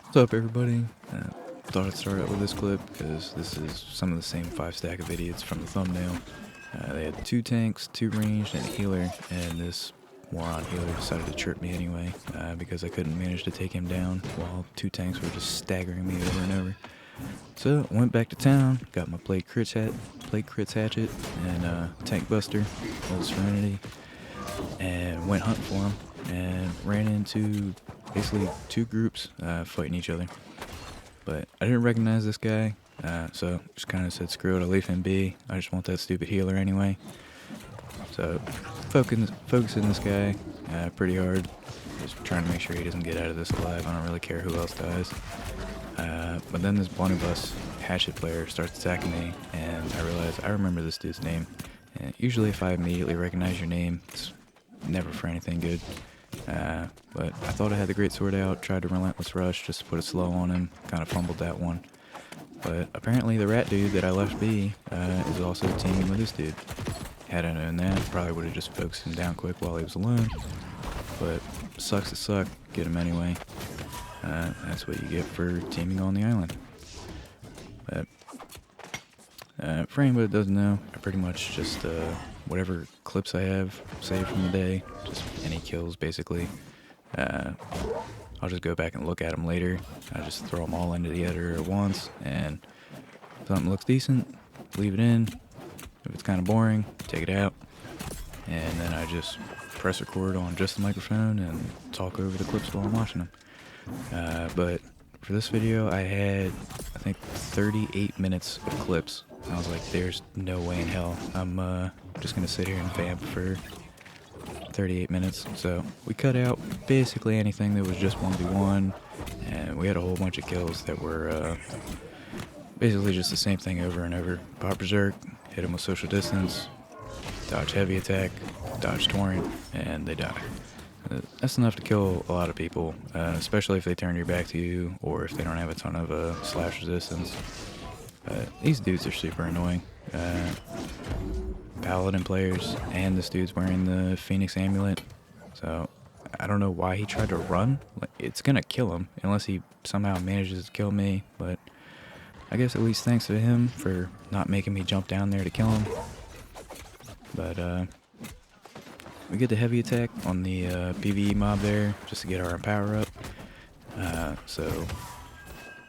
What's up, everybody? Thought I'd start out with this clip because this is some of the same 5 stack of idiots from the thumbnail. They had 2 tanks, 2 ranged, and a healer, and this moron healer decided to chirp me anyway because I couldn't manage to take him down while 2 tanks were just staggering me over and over. So I went back to town, got my plate crits hatchet, and tank buster, Hatchet Serenity, and went hunting for him, and ran into basically 2 groups fighting each other. But I didn't recognize this guy, so just kind of said screw it, I'll leave him be. I just want that stupid healer anyway. So focusing this guy pretty hard, just trying to make sure he doesn't get out of this alive. I don't really care who else dies. But then this blunderbuss hatchet player starts attacking me, and I realize I remember this dude's name. And usually if I immediately recognize your name, it's never for anything good. But I thought I had the greatsword out, tried to relentless rush just to put a slow on him, kind of fumbled that one. But apparently the rat dude that I left be is also teaming with this dude. Had I known that, probably would have just focused him down quick while he was alone. But sucks to suck, get him anyway. That's what you get for teaming on the island. But for anybody that doesn't know, I pretty much just whatever clips I have saved from the day, just any kills basically. I'll just go back and look at them later. I just throw them all into the editor at once, and if something looks decent, leave it in. If it's kind of boring, take it out, and then I just press record on just the microphone and talk over the clips while I'm watching them. But for this video, I had, I think, 38 minutes of clips. I was like, there's no way in hell I'm just gonna sit here and vamp for 38 minutes. So we cut out basically anything that was just 1v1, and we had a whole bunch of kills that were basically just the same thing over and over. Pop berserk, hit them with social distance, dodge heavy attack, dodge torrent, and they die. That's enough to kill a lot of people, especially if they turn your back to you or if they don't have a ton of slash resistance. These dudes are super annoying. Paladin players, and this dude's wearing the Phoenix amulet, so I don't know why he tried to run. Like, it's gonna kill him unless he somehow manages to kill me, but I guess at least thanks to him for not making me jump down there to kill him. But we get the heavy attack on the PvE mob there just to get our power up. So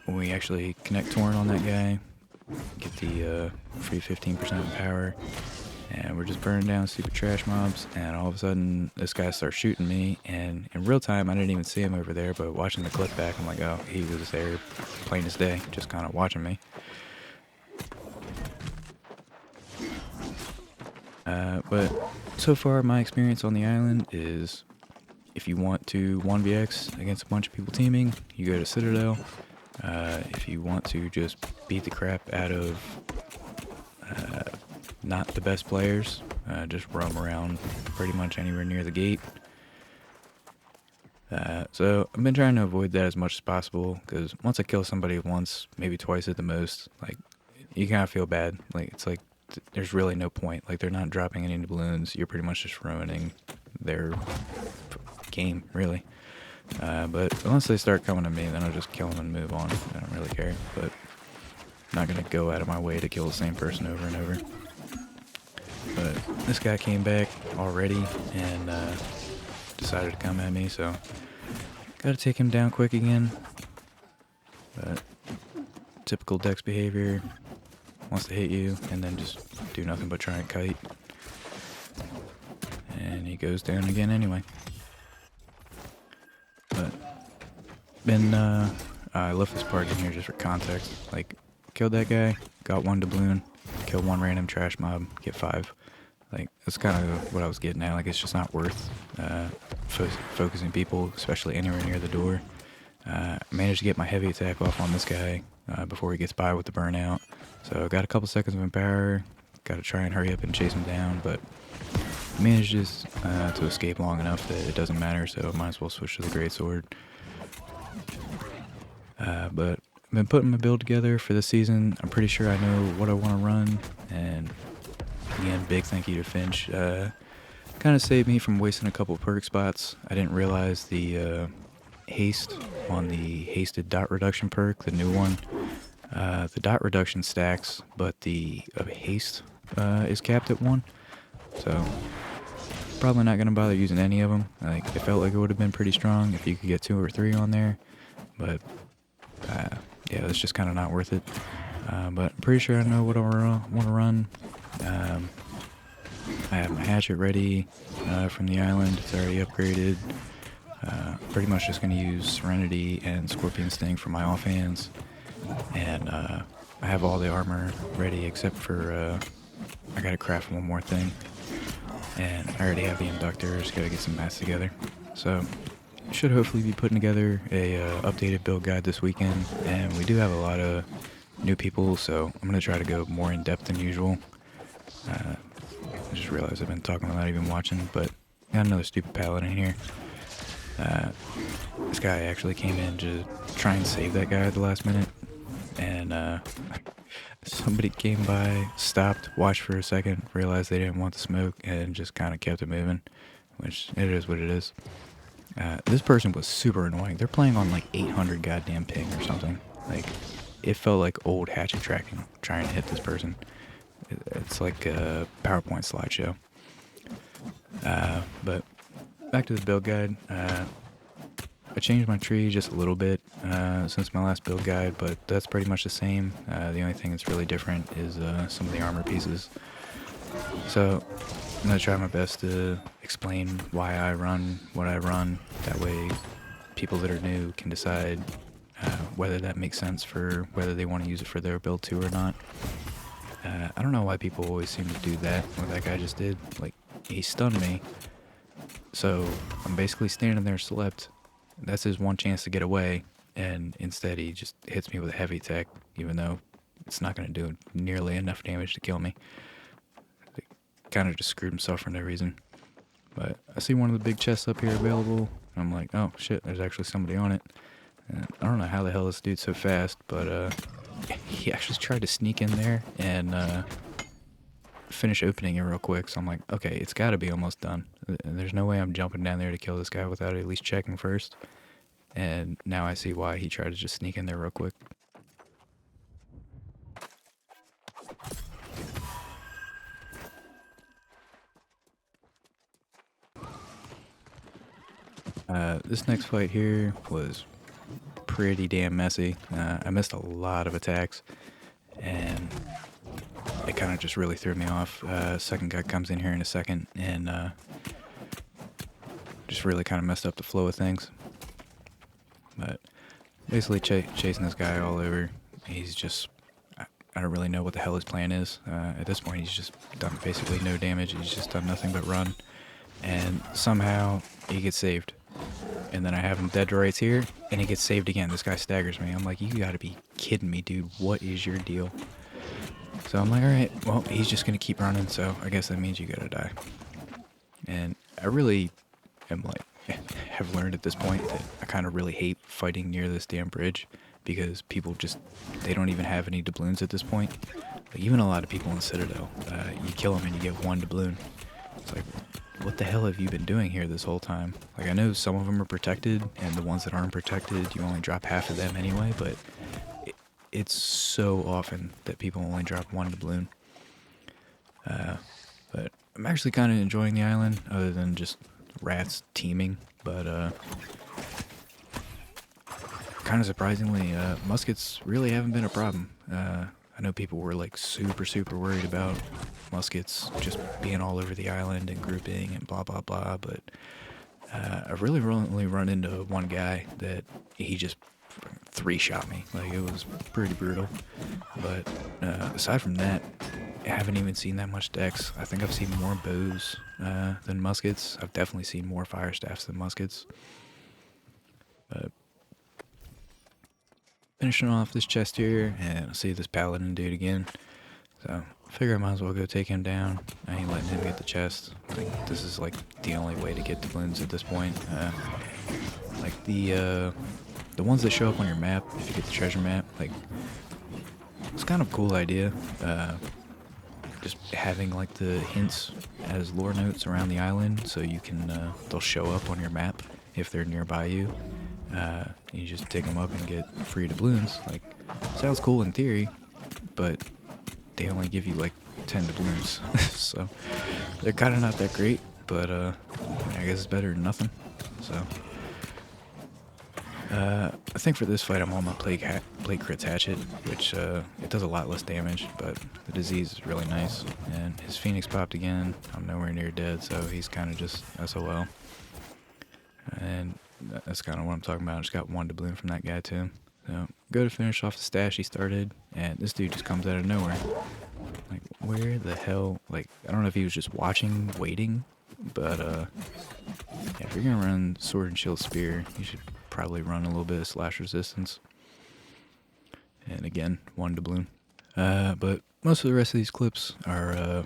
when we actually connect torrent on that guy, get the free 15% power, and we're just burning down stupid trash mobs, and all of a sudden this guy starts shooting me, and in real time I didn't even see him over there, but watching the clip back I'm like, oh, he was there plain as day, just kind of watching me. But so far my experience on the island is, if you want to 1vx against a bunch of people teaming, you go to Citadel. If you want to just beat the crap out of not the best players, just roam around pretty much anywhere near the gate. So I've been trying to avoid that as much as possible, because once I kill somebody once, maybe twice at the most, like, you kind of feel bad. Like, it's like there's really no point. Like, they're not dropping any balloons. You're pretty much just ruining their game, really. But once they start coming to me, then I'll just kill them and move on. I don't really care, but I'm not going to go out of my way to kill the same person over and over. But this guy came back already and decided to come at me, so gotta take him down quick again. But typical Dex behavior, wants to hit you and then just do nothing but try and kite. And he goes down again anyway. But I left this part in here just for context. Like, killed that guy, got 1 doubloon, killed 1 random trash mob, get 5. Like, that's kind of what I was getting at. Like, it's just not worth focusing people, especially anywhere near the door. Managed to get my heavy attack off on this guy before he gets by with the burnout. So I got a couple seconds of empower. Got to try and hurry up and chase him down, but manages to escape long enough that it doesn't matter, so I might as well switch to the greatsword. But I've been putting my build together for this season. I'm pretty sure I know what I want to run, and again, big thank you to Finch. Kind of saved me from wasting a couple perk spots. I didn't realize the haste on the hasted dot reduction perk, the new one. The dot reduction stacks, but the haste is capped at 1. So probably not gonna bother using any of them. Like, it felt like it would have been pretty strong if you could get 2 or 3 on there, but yeah, it's just kind of not worth it. But I'm pretty sure I know what I want to run. I have my hatchet ready from the island. It's already upgraded. Pretty much just going to use Serenity and Scorpion Sting for my offhands. And I have all the armor ready except for I got to craft one more thing. And I already have the inductor. Just got to get some mats together. So I should hopefully be putting together a updated build guide this weekend. And we do have a lot of new people, so I'm going to try to go more in depth than usual. I just realized I've been talking without even watching, but got another stupid paladin here. This guy actually came in to try and save that guy at the last minute, and somebody came by, stopped, watched for a second, realized they didn't want the smoke, and just kind of kept it moving, which it is what it is. This person was super annoying. They're playing on like 800 goddamn ping or something. Like, it felt like old hatchet tracking trying to hit this person. It's like a PowerPoint slideshow. But back to the build guide. I changed my tree just a little bit since my last build guide, but that's pretty much the same. The only thing that's really different is some of the armor pieces. So I'm going to try my best to explain why I run what I run. That way people that are new can decide whether that makes sense for whether they want to use it for their build too or not. I don't know why people always seem to do that, what that guy just did. Like, he stunned me, so I'm basically standing there slept. That's his one chance to get away, and instead he just hits me with a heavy attack, even though it's not going to do nearly enough damage to kill me. He kind of just screwed himself for no reason. But I see one of the big chests up here available, and I'm like, oh shit, there's actually somebody on it. And I don't know how the hell this dude's so fast, but he actually tried to sneak in there and finish opening it real quick. So I'm like, okay, it's got to be almost done. There's no way I'm jumping down there to kill this guy without at least checking first. And now I see why he tried to just sneak in there real quick. This next fight here was pretty damn messy. I missed a lot of attacks, and it kind of just really threw me off. Second guy comes in here in a second, and just really kind of messed up the flow of things. But basically chasing this guy all over. He's just, I don't really know what the hell his plan is. At this point, he's just done basically no damage. He's just done nothing but run, and somehow he gets saved. And then I have him dead to rights here, and he gets saved again. This guy staggers me. I'm like, you gotta be kidding me, dude. What is your deal? So I'm like, alright, well, he's just gonna keep running, so I guess that means you gotta die. And I really am like, have learned at this point that I kind of really hate fighting near this damn bridge, because people just, they don't even have any doubloons at this point. Like, even a lot of people in the Citadel, you kill them and you get 1 doubloon. It's like, what the hell have you been doing here this whole time? Like, I know some of them are protected, and the ones that aren't protected, you only drop half of them anyway, but it's so often that people only drop 1 doubloon. But I'm actually kind of enjoying the island, other than just rats teeming, but kind of surprisingly, muskets really haven't been a problem. I know people were like super worried about muskets just being all over the island and grouping and blah blah blah, but I've really only run into one guy that he just 3-shot me. Like, it was pretty brutal. But aside from that, I haven't even seen that much dex. I think I've seen more bows than muskets. I've definitely seen more fire staffs than muskets. But finishing off this chest here, and I see this paladin dude again. So I figure I might as well go take him down. I ain't letting him get the chest. I think this is like the only way to get doubloons at this point. Like the ones that show up on your map, if you get the treasure map, like, it's kind of a cool idea. Just having like the hints as lore notes around the island, so you can they'll show up on your map if they're nearby you. You just take them up and get free doubloons. Like, sounds cool in theory, but they only give you like 10 doubloons. So they're kind of not that great, but I guess it's better than nothing. So I think for this fight I'm on my plate crits hatchet, which it does a lot less damage, but the disease is really nice. And his phoenix popped again. I'm nowhere near dead, so he's kind of just SOL. And that's kind of what I'm talking about. I just got one doubloon from that guy too. So go to finish off the stash he started, and this dude just comes out of nowhere. Like, where the hell? Like, I don't know if he was just watching, waiting, but yeah, if you're gonna run sword and shield spear, you should probably run a little bit of slash resistance. And again, one doubloon. But most of the rest of these clips are,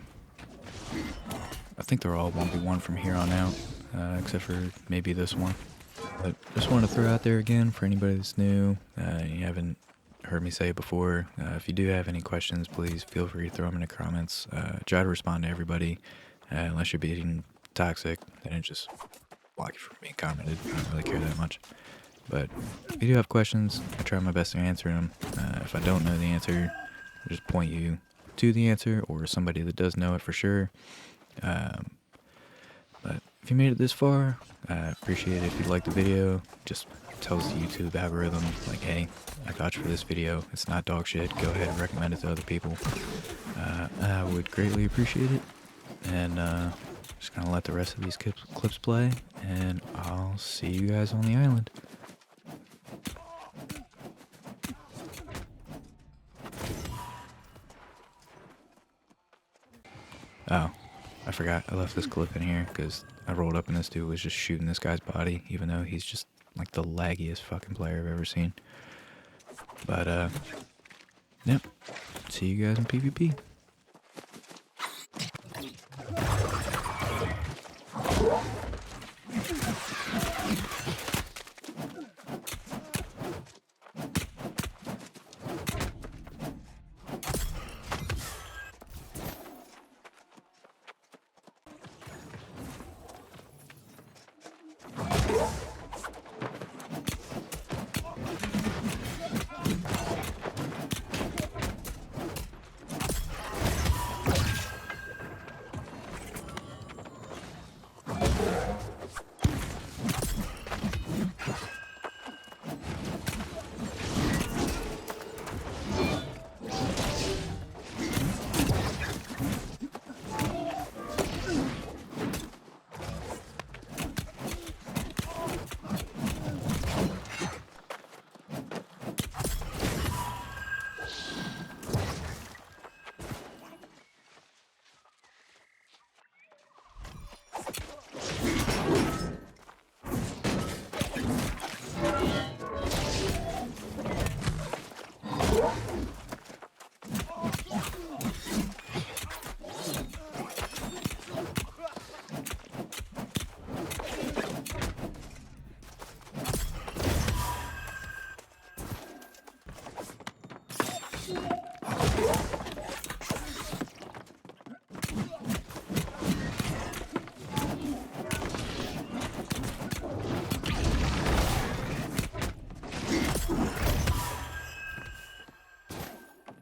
I think they're all 1v1 from here on out, except for maybe this one. But just want to throw out there again for anybody that's new, you haven't heard me say it before, if you do have any questions, please feel free to throw them in the comments. Try to respond to everybody, unless you're being toxic, then it just block you from being commented. I don't really care that much. But if you do have questions, I try my best to answer them. If I don't know the answer, I'll just point you to the answer or somebody that does know it for sure. But if you made it this far, I appreciate it. If you liked the video, just tells the YouTube algorithm, like, hey, I vouch for this video. It's not dog shit. Go ahead and recommend it to other people. I would greatly appreciate it. And just gonna let the rest of these clips play, and I'll see you guys on the island. Oh, I forgot. I left this clip in here because I rolled up and this dude was just shooting this guy's body, even though he's just like the laggiest fucking player I've ever seen. But, yep. See you guys in PvP.